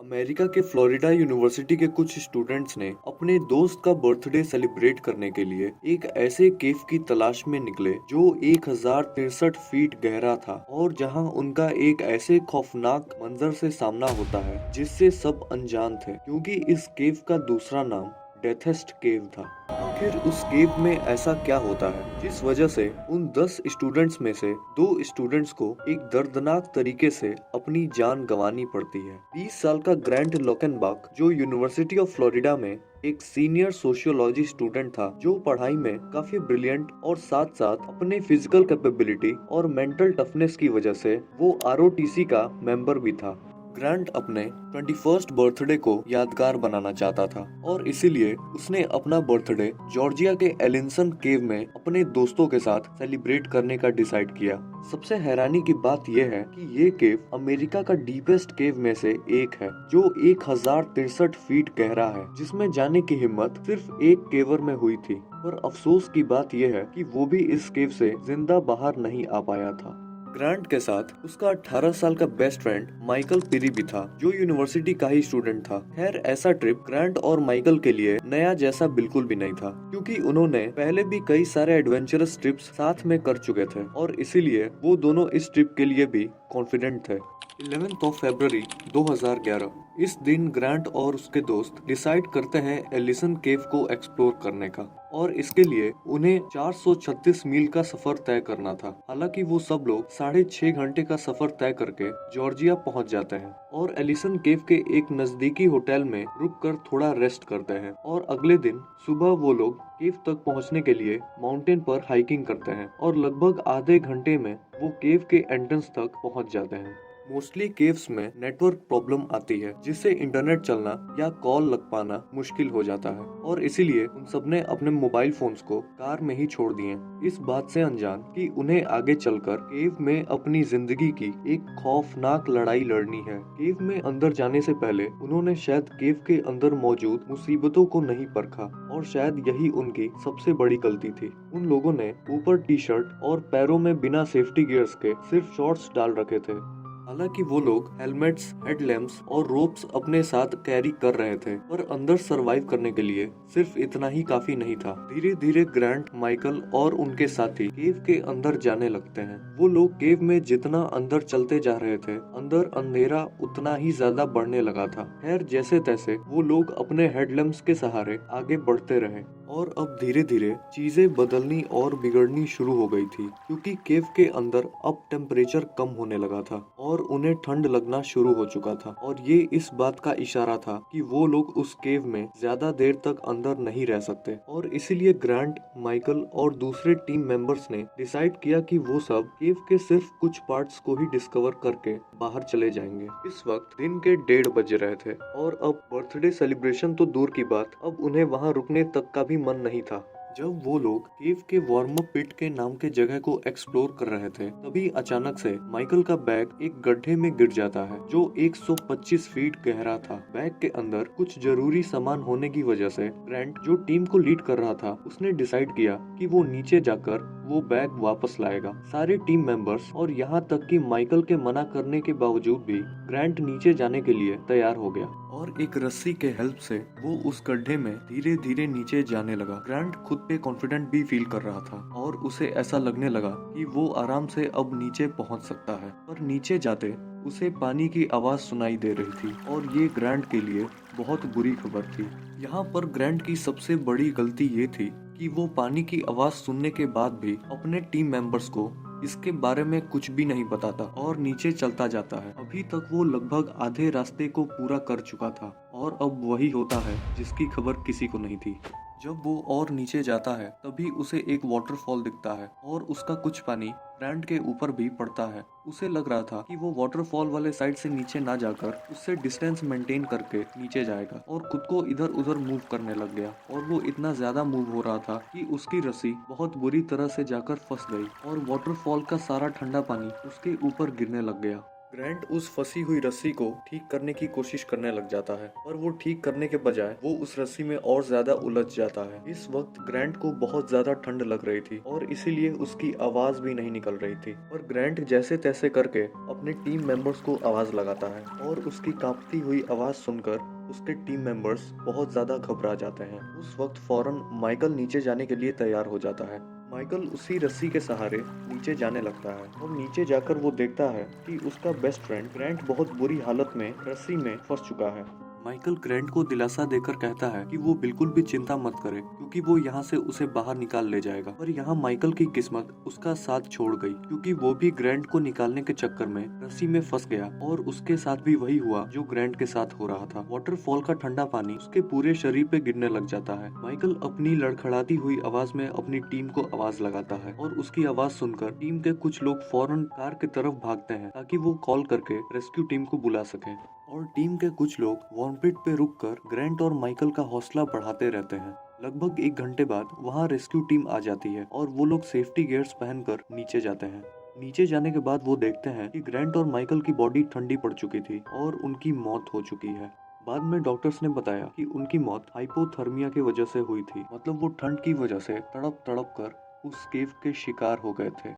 America के Florida university के कुछ स्टूडेंट्स ने अपने दोस्त का बर्थडे सेलिब्रेट करने के लिए एक ऐसे केव की तलाश में निकले जो 1063 फीट गहरा था और जहां उनका एक ऐसे खौफनाक मंजर से सामना होता है जिससे सब अनजान थे, क्योंकि इस केव का दूसरा नाम डेथेस्ट केव था। आखिर उस केव में ऐसा क्या होता है जिस वजह से उन 10 स्टूडेंट्स में से 2 स्टूडेंट्स को एक दर्दनाक तरीके से अपनी जान गंवानी पड़ती है। 20 साल का ग्रैंट लोकेनबॉक, जो यूनिवर्सिटी ऑफ फ्लोरिडा में एक सीनियर सोशियोलॉजी स्टूडेंट था, जो पढ़ाई में काफी ब्रिलियंट और साथ साथ अपने फिजिकल कैपेबिलिटी और मेंटल टफनेस की वजह से वो आरओटीसी का मेंबर भी था। ग्रांट अपने 21st बर्थडे को यादगार बनाना चाहता था और इसीलिए उसने अपना बर्थडे जॉर्जिया के एलिसन केव में अपने दोस्तों के साथ सेलिब्रेट करने का डिसाइड किया। सबसे हैरानी की बात यह है कि ये केव अमेरिका का डीपेस्ट केव में से एक है, जो 1063 फीट गहरा है, जिसमें जाने की हिम्मत सिर्फ एक केवर में हुई थी। पर अफसोस की बात यह है कि वो भी इस केव से जिंदा बाहर नहीं आ पाया था। ग्रांट के साथ उसका 18 साल का बेस्ट फ्रेंड माइकल पिरी भी था, जो यूनिवर्सिटी का ही स्टूडेंट था। खैर, ऐसा ट्रिप ग्रांट और माइकल के लिए नया जैसा बिल्कुल भी नहीं था, क्योंकि उन्होंने पहले भी कई सारे एडवेंचरस ट्रिप्स साथ में कर चुके थे और इसीलिए वो दोनों इस ट्रिप के लिए भी कॉन्फिडेंट थे। 11 फरवरी 2011 इस दिन ग्रांट और उसके दोस्त डिसाइड करते हैं एलिसन केव को एक्सप्लोर करने का, और इसके लिए उन्हें 436 मील का सफर तय करना था। हालांकि वो सब लोग 6.5 घंटे का सफर तय करके जॉर्जिया पहुंच जाते हैं और एलिसन केव के एक नजदीकी होटल में रुककर थोड़ा रेस्ट करते हैं, और अगले दिन सुबह वो लोग केव तक पहुंचने के लिए माउंटेन पर हाइकिंग करते हैं और लगभग आधे घंटे में वो केव के एंट्रेंस तक पहुंच जाते हैं। मोस्टली केव्स में नेटवर्क प्रॉब्लम आती है, जिससे इंटरनेट चलना या कॉल लग पाना मुश्किल हो जाता है, और इसीलिए उन सबने अपने मोबाइल फोन्स को कार में ही छोड़ दिए, इस बात से अनजान कि उन्हें आगे चलकर केव में अपनी जिंदगी की एक खौफनाक लड़ाई लड़नी है। केव में अंदर जाने से पहले उन्होंने शायद केव के अंदर मौजूद मुसीबतों को नहीं परखा, और शायद यही उनकी सबसे बड़ी गलती थी। उन लोगों ने ऊपर टी शर्ट और पैरों में बिना सेफ्टी गियर्स के सिर्फ शॉर्ट्स डाल रखे थे। हालांकि वो लोग हेलमेट्स, हेडलैम्प्स और रोप्स अपने साथ कैरी कर रहे थे, पर अंदर सरवाइव करने के लिए सिर्फ इतना ही काफी नहीं था। धीरे धीरे ग्रांट, माइकल और उनके साथी केव के अंदर जाने लगते हैं। वो लोग केव में जितना अंदर चलते जा रहे थे, अंदर अंधेरा उतना ही ज्यादा बढ़ने लगा था। खैर, जैसे तैसे वो लोग अपने हेडलैम्प्स के सहारे आगे बढ़ते रहे, और अब धीरे धीरे चीजें बदलनी और बिगड़नी शुरू हो गई थी, क्योंकि केव के अंदर अब टेम्परेचर कम होने लगा था और उन्हें ठंड लगना शुरू हो चुका था, और ये इस बात का इशारा था कि वो लोग उस केव में ज्यादा देर तक अंदर नहीं रह सकते, और इसीलिए ग्रांट, माइकल और दूसरे टीम मेंबर्स ने डिसाइड किया कि वो सब केव के सिर्फ कुछ पार्ट्स को ही डिस्कवर करके बाहर चले जाएंगे। इस वक्त दिन के 1:30 बज रहे थे, और अब बर्थडे सेलिब्रेशन तो दूर की बात, अब उन्हें वहां रुकने तक का भी मन नहीं था। जब वो लोग केव के वार्म अप पिट के नाम के जगह को एक्सप्लोर कर रहे थे, तभी अचानक से माइकल का बैग एक गड्ढे में गिर जाता है, जो 125 फीट गहरा था। बैग के अंदर कुछ जरूरी सामान होने की वजह से ग्रैंट, जो टीम को लीड कर रहा था, उसने डिसाइड किया कि वो नीचे जाकर वो बैग वापस लाएगा। सारे टीम मेंबर्स और यहाँ तक कि माइकल के मना करने के बावजूद भी ग्रैंट नीचे जाने के लिए तैयार हो गया, और एक रस्सी के हेल्प से वो उस गड्ढे में धीरे धीरे नीचे जाने लगा। ग्रांट खुद पे कॉन्फिडेंट भी फील कर रहा था, और उसे ऐसा लगने लगा कि वो आराम से अब नीचे पहुंच सकता है। पर नीचे जाते उसे पानी की आवाज सुनाई दे रही थी, और ये ग्रांट के लिए बहुत बुरी खबर थी। यहाँ पर ग्रांट की सबसे बड़ी गलती ये थी कि वो पानी की आवाज सुनने के बाद भी अपने टीम मेंबर्स को इसके बारे में कुछ भी नहीं बताता और नीचे चलता जाता है। अभी तक वो लगभग आधे रास्ते को पूरा कर चुका था, और अब वही होता है जिसकी खबर किसी को नहीं थी। जब वो और नीचे जाता है, तभी उसे एक वाटरफॉल दिखता है, और उसका कुछ पानी ग्रांट के ऊपर भी पड़ता है। उसे लग रहा था कि वो वाटरफॉल वाले साइड से नीचे ना जाकर उससे डिस्टेंस मेंटेन करके नीचे जाएगा, और खुद को इधर उधर मूव करने लग गया, और वो इतना ज्यादा मूव हो रहा था कि उसकी रस्सी बहुत बुरी तरह से जाकर फंस गई, और वाटरफॉल का सारा ठंडा पानी उसके ऊपर गिरने लग गया। ग्रैंट उस फंसी हुई रस्सी को ठीक करने की कोशिश करने लग जाता है, पर वो ठीक करने के बजाय वो उस रस्सी में और ज्यादा उलझ जाता है। इस वक्त ग्रैंट को बहुत ज्यादा ठंड लग रही थी और इसीलिए उसकी आवाज भी नहीं निकल रही थी। पर ग्रैंट जैसे तैसे करके अपने टीम मेंबर्स को आवाज लगाता है और उसकी कांपती हुई आवाज सुनकर उसके टीम मेंबर्स बहुत ज्यादा घबरा जाते हैं। उस वक्त फौरन माइकल नीचे जाने के लिए तैयार हो जाता है। माइकल उसी रस्सी के सहारे नीचे जाने लगता है और नीचे जाकर वो देखता है कि उसका बेस्ट फ्रेंड ग्रैंट बहुत बुरी हालत में रस्सी में फंस चुका है। माइकल ग्रैंट को दिलासा देकर कहता है कि वो बिल्कुल भी चिंता मत करे, क्योंकि वो यहाँ से उसे बाहर निकाल ले जाएगा। पर यहाँ माइकल की किस्मत उसका साथ छोड़ गई, क्योंकि वो भी ग्रैंट को निकालने के चक्कर में रस्सी में फंस गया और उसके साथ भी वही हुआ जो ग्रैंट के साथ हो रहा था। वाटरफॉल का ठंडा पानी उसके पूरे शरीर पे गिरने लग जाता है। माइकल अपनी लड़खड़ाती हुई आवाज में अपनी टीम को आवाज लगाता है और उसकी आवाज सुनकर टीम के कुछ लोग फौरन कार की तरफ भागते हैं ताकि वो कॉल करके रेस्क्यू टीम को बुला सके। और टीम के कुछ लोग वॉर्मपिट पे रुककर ग्रैंट और माइकल का हौसला बढ़ाते रहते हैं। लगभग 1 घंटे बाद वहाँ रेस्क्यू टीम आ जाती है और वो लोग सेफ्टी गियर्स पहनकर नीचे जाते हैं। नीचे जाने के बाद वो देखते हैं कि ग्रैंट और माइकल की बॉडी ठंडी पड़ चुकी थी और उनकी मौत हो चुकी है। बाद में डॉक्टर्स ने बताया कि उनकी मौत हाइपोथर्मिया की वजह से हुई थी, मतलब वो ठंड की वजह से तड़प तड़प कर उस केव के शिकार हो गए थे।